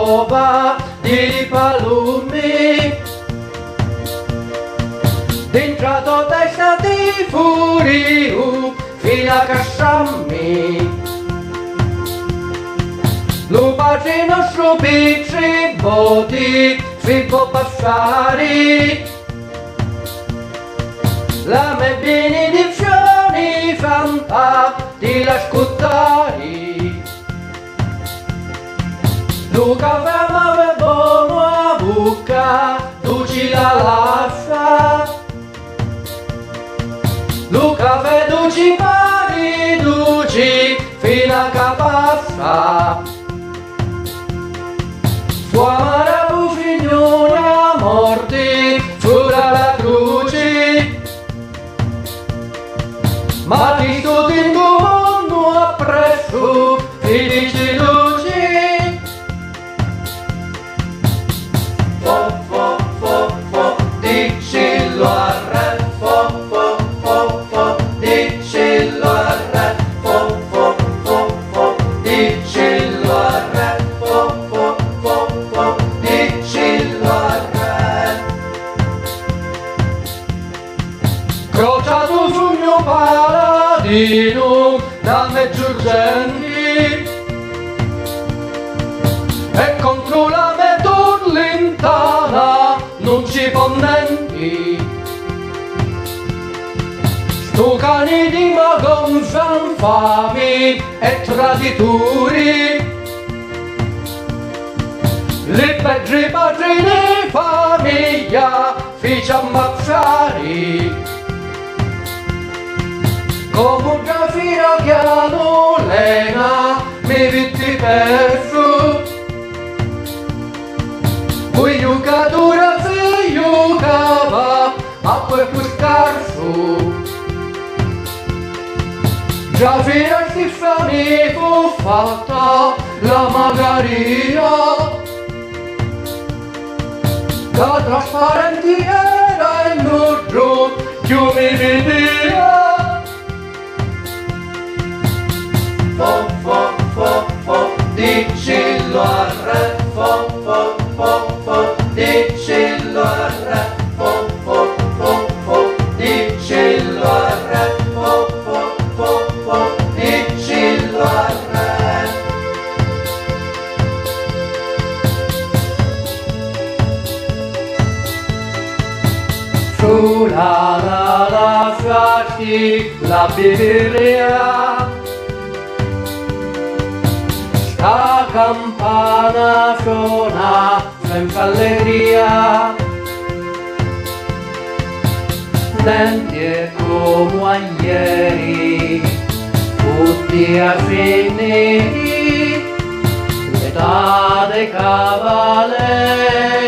nuova di palumi, dentro testa di furiu fino a casciammi. Lo padre nostro piccoli boti fibo passari, la me benedizione fanta di lascoltari. Luca fama buono a bocca, duci la lascia. Luca fe duci pari, duci fino a capassa. Fuamara bufignona morti sulla la croce, ma ti sto in mondo appresso felice luce. Fo fo fo fo dicelo al re, fo fo fo fo dicelo al re, fo fo fo fo dicelo al re, fo fo fo fo dicelo al re. Crociato sul mio paladino da mezzo urgenti e contro la me torlentana non ci fondenti. Sto cane di magonza infami e traditori, le peggi padri di famiglia fece ammazzare. Comunque fino che hanno lena mi vitti perso, poi giocatore si giocava a quel più scarso. Già fino a stessa mi fu fatta la magaria, da trasparenti era il nordro che mi vedeva. Fo fo fo fo dicelo al re, fo fo fo fo dicelo al re, fo fo fo fo dicelo al re, fo fo fo fo dicelo al re. Sulla la lasciati la Bibbia, la campana suona senza allegria, lenti e come ieri, tutti a finiti, l'età dei cavalieri.